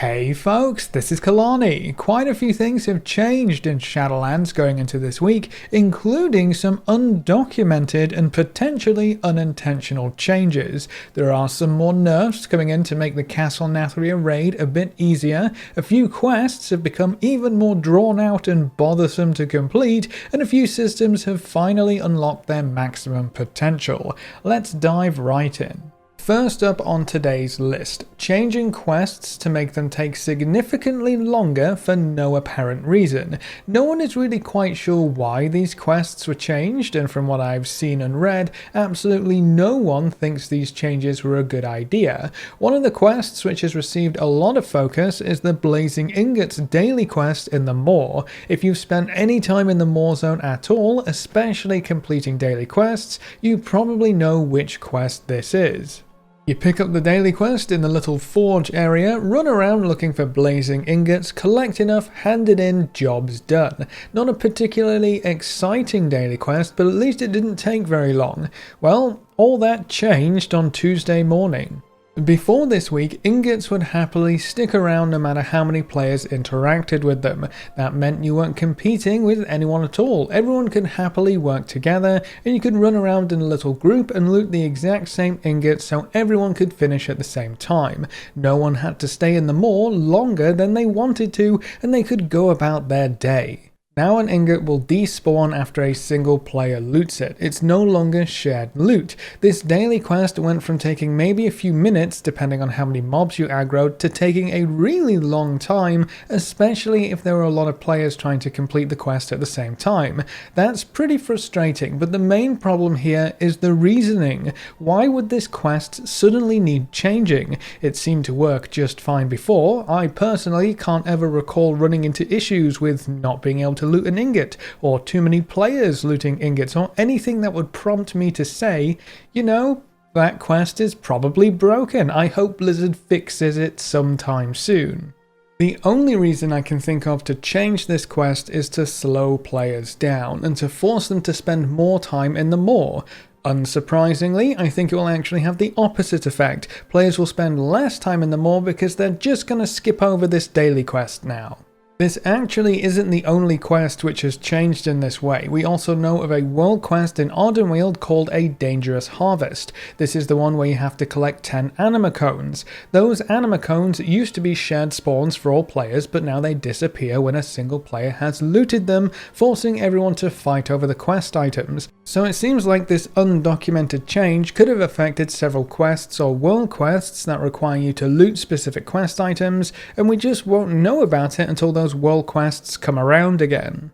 Hey folks, this is Kalani. Quite a few things have changed in Shadowlands going into this week, including some undocumented and potentially unintentional changes. There are some more nerfs coming in to make the Castle Nathria raid a bit easier, a few quests have become even more drawn out and bothersome to complete, and a few systems have finally unlocked their maximum potential. Let's dive right in. First up on today's list, changing quests to make them take significantly longer for no apparent reason. No one is really quite sure why these quests were changed, and from what I've seen and read, absolutely no one thinks these changes were a good idea. One of the quests which has received a lot of focus is the Blazing Ingots daily quest in the Moor. If you've spent any time in the Moor zone at all, especially completing daily quests, you probably know which quest this is. You pick up the daily quest in the little forge area, run around looking for blazing ingots, collect enough, hand it in, job's done. Not a particularly exciting daily quest, but at least it didn't take very long. Well, all that changed on Tuesday morning. Before this week, ingots would happily stick around no matter how many players interacted with them. That meant you weren't competing with anyone at all. Everyone could happily work together, and you could run around in a little group and loot the exact same ingots so everyone could finish at the same time. No one had to stay in the Moor longer than they wanted to, and they could go about their day. Now an ingot will despawn after a single player loots it. It's no longer shared loot. This daily quest went from taking maybe a few minutes, depending on how many mobs you aggroed, to taking a really long time, especially if there were a lot of players trying to complete the quest at the same time. That's pretty frustrating, but the main problem here is the reasoning. Why would this quest suddenly need changing? It seemed to work just fine before. I personally can't ever recall running into issues with not being able to loot an ingot, or too many players looting ingots, or anything that would prompt me to say, you know, that quest is probably broken. I hope Blizzard fixes it sometime soon. The only reason I can think of to change this quest is to slow players down, and to force them to spend more time in the Moor. Unsurprisingly, I think it will actually have the opposite effect. Players will spend less time in the Moor because they're just going to skip over this daily quest now. This actually isn't the only quest which has changed in this way. We also know of a world quest in Ardenweald called a Dangerous Harvest. This is the one where you have to collect 10 anima cones. Those anima cones used to be shared spawns for all players, but now they disappear when a single player has looted them, forcing everyone to fight over the quest items. So it seems like this undocumented change could have affected several quests or world quests that require you to loot specific quest items, and we just won't know about it until those world quests come around again.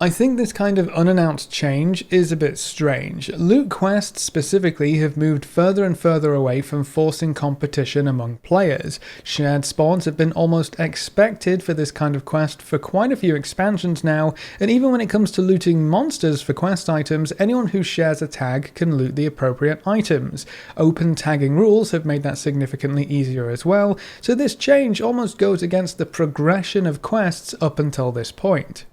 I think this kind of unannounced change is a bit strange. Loot quests specifically have moved further and further away from forcing competition among players. Shared spawns have been almost expected for this kind of quest for quite a few expansions now, and even when it comes to looting monsters for quest items, anyone who shares a tag can loot the appropriate items. Open tagging rules have made that significantly easier as well, so this change almost goes against the progression of quests up until this point.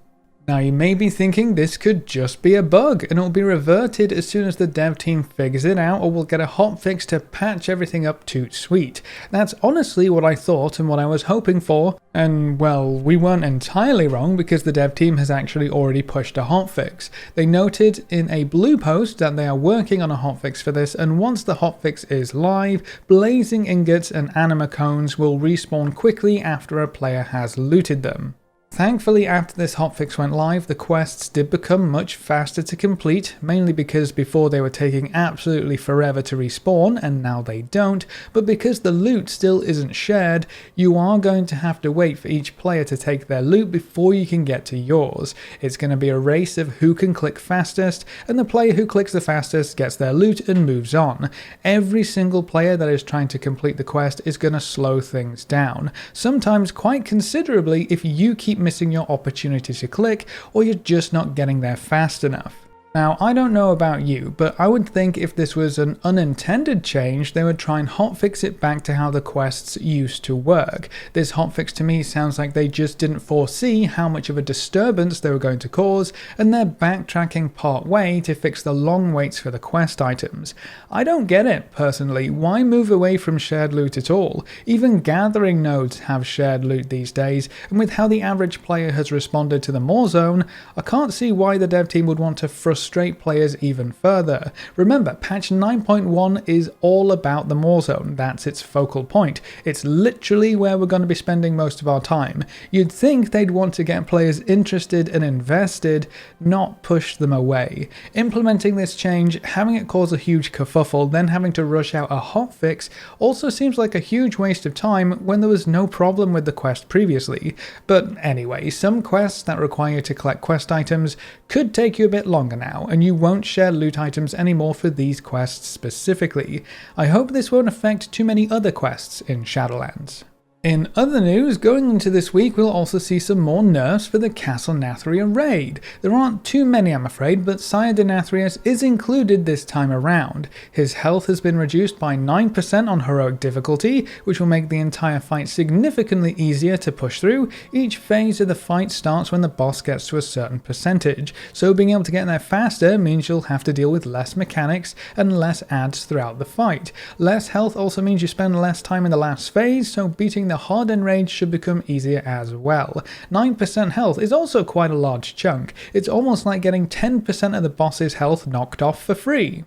Now you may be thinking this could just be a bug and it will be reverted as soon as the dev team figures it out, or we'll get a hotfix to patch everything up toot sweet. That's honestly what I thought and what I was hoping for, and well, we weren't entirely wrong because the dev team has actually already pushed a hotfix. They noted in a blue post that they are working on a hotfix for this, and once the hotfix is live, blazing ingots and anima cones will respawn quickly after a player has looted them. Thankfully, after this hotfix went live, the quests did become much faster to complete, mainly because before they were taking absolutely forever to respawn, and now they don't, but because the loot still isn't shared, you are going to have to wait for each player to take their loot before you can get to yours. It's going to be a race of who can click fastest, and the player who clicks the fastest gets their loot and moves on. Every single player that is trying to complete the quest is going to slow things down, sometimes quite considerably if you keep missing your opportunity to click, or you're just not getting there fast enough. Now, I don't know about you, but I would think if this was an unintended change, they would try and hotfix it back to how the quests used to work. This hotfix to me sounds like they just didn't foresee how much of a disturbance they were going to cause, and they're backtracking part way to fix the long waits for the quest items. I don't get it, personally. Why move away from shared loot at all? Even gathering nodes have shared loot these days, and with how the average player has responded to the More Zone, I can't see why the dev team would want to frustrate players even further. Remember, patch 9.1 is all about the More Zone. That's its focal point. It's literally where we're going to be spending most of our time. You'd think they'd want to get players interested and invested, not push them away. Implementing this change, having it cause a huge kerfuffle, then having to rush out a hotfix also seems like a huge waste of time when there was no problem with the quest previously. But anyway, some quests that require you to collect quest items could take you a bit longer now, and you won't share loot items anymore for these quests specifically. I hope this won't affect too many other quests in Shadowlands. In other news, going into this week we'll also see some more nerfs for the Castle Nathria raid. There aren't too many, I'm afraid, but Sire Denathrius is included this time around. His health has been reduced by 9% on heroic difficulty, which will make the entire fight significantly easier to push through. Each phase of the fight starts when the boss gets to a certain percentage, so being able to get there faster means you'll have to deal with less mechanics and less adds throughout the fight. Less health also means you spend less time in the last phase, so beating the hardened raids should become easier as well. 9% health is also quite a large chunk. It's almost like getting 10% of the boss's health knocked off for free.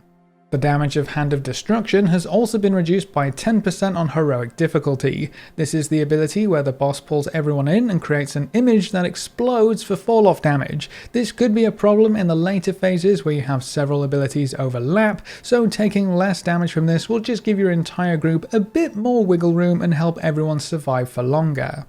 The damage of Hand of Destruction has also been reduced by 10% on heroic difficulty. This is the ability where the boss pulls everyone in and creates an image that explodes for fall-off damage. This could be a problem in the later phases where you have several abilities overlap, so taking less damage from this will just give your entire group a bit more wiggle room and help everyone survive for longer.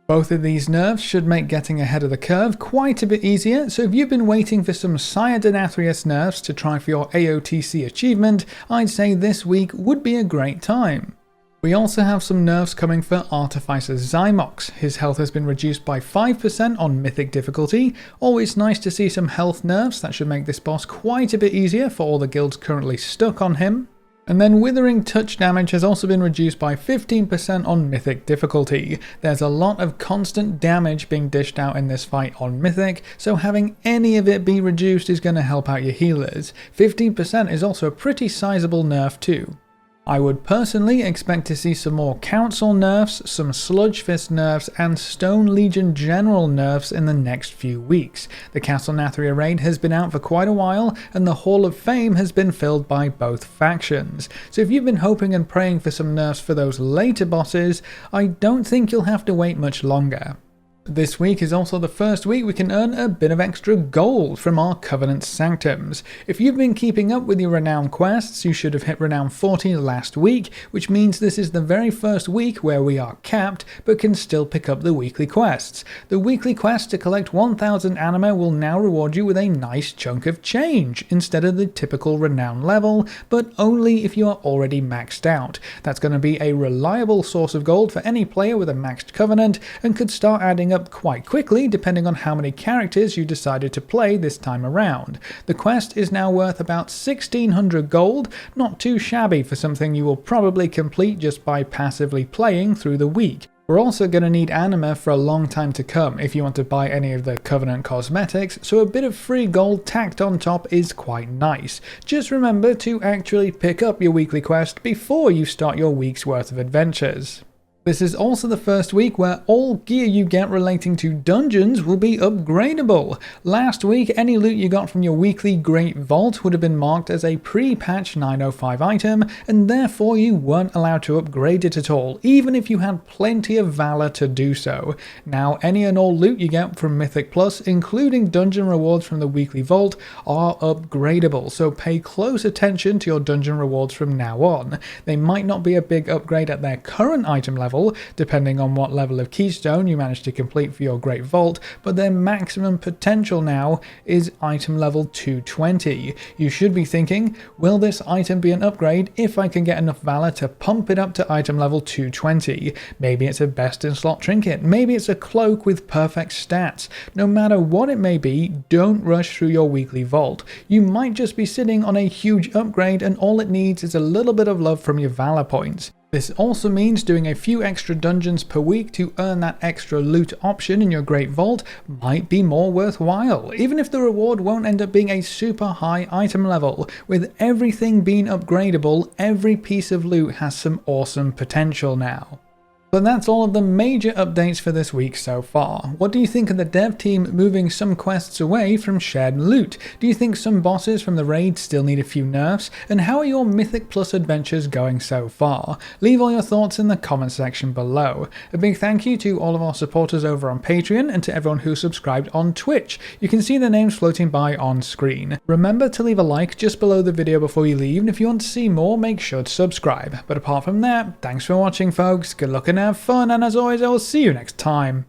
Both of these nerfs should make getting ahead of the curve quite a bit easier, so if you've been waiting for some Sire Denathrius nerfs to try for your AOTC achievement, I'd say this week would be a great time. We also have some nerfs coming for Artificer Zymox. His health has been reduced by 5% on Mythic difficulty. Always nice to see some health nerfs that should make this boss quite a bit easier for all the guilds currently stuck on him. And then Withering Touch damage has also been reduced by 15% on Mythic difficulty. There's a lot of constant damage being dished out in this fight on Mythic, so having any of it be reduced is going to help out your healers. 15% is also a pretty sizable nerf too. I would personally expect to see some more Council nerfs, some Sludge Fist nerfs, and Stone Legion General nerfs in the next few weeks. The Castle Nathria raid has been out for quite a while, and the Hall of Fame has been filled by both factions. So if you've been hoping and praying for some nerfs for those later bosses, I don't think you'll have to wait much longer. This week is also the first week we can earn a bit of extra gold from our Covenant Sanctums. If you've been keeping up with your Renown quests, you should have hit Renown 40 last week, which means this is the very first week where we are capped, but can still pick up the weekly quests. The weekly quest to collect 1000 anima will now reward you with a nice chunk of change, instead of the typical Renown level, but only if you are already maxed out. That's going to be a reliable source of gold for any player with a maxed Covenant, and could start adding up quite quickly depending on how many characters you decided to play this time around. The quest is now worth about 1600 gold, not too shabby for something you will probably complete just by passively playing through the week. We're also going to need anima for a long time to come if you want to buy any of the Covenant cosmetics, so a bit of free gold tacked on top is quite nice. Just remember to actually pick up your weekly quest before you start your week's worth of adventures. This is also the first week where all gear you get relating to dungeons will be upgradable. Last week, any loot you got from your weekly Great Vault would have been marked as a pre-patch 905 item, and therefore you weren't allowed to upgrade it at all, even if you had plenty of valor to do so. Now, any and all loot you get from Mythic Plus, including dungeon rewards from the weekly vault, are upgradable, so pay close attention to your dungeon rewards from now on. They might not be a big upgrade at their current item level, level, depending on what level of keystone you manage to complete for your Great Vault, but their maximum potential now is item level 220. You should be thinking, will this item be an upgrade if I can get enough valor to pump it up to item level 220? Maybe it's a best in slot trinket, maybe it's a cloak with perfect stats. No matter what it may be, don't rush through your weekly vault. You might just be sitting on a huge upgrade and all it needs is a little bit of love from your valor points. This also means doing a few extra dungeons per week to earn that extra loot option in your Great Vault might be more worthwhile, even if the reward won't end up being a super high item level. With everything being upgradable, every piece of loot has some awesome potential now. But that's all of the major updates for this week so far. What do you think of the dev team moving some quests away from shared loot? Do you think some bosses from the raid still need a few nerfs? And how are your Mythic Plus adventures going so far? Leave all your thoughts in the comment section below. A big thank you to all of our supporters over on Patreon and to everyone who subscribed on Twitch. You can see their names floating by on screen. Remember to leave a like just below the video before you leave, and if you want to see more, make sure to subscribe. But apart from that, thanks for watching folks, good luck and have fun, and as always I will see you next time.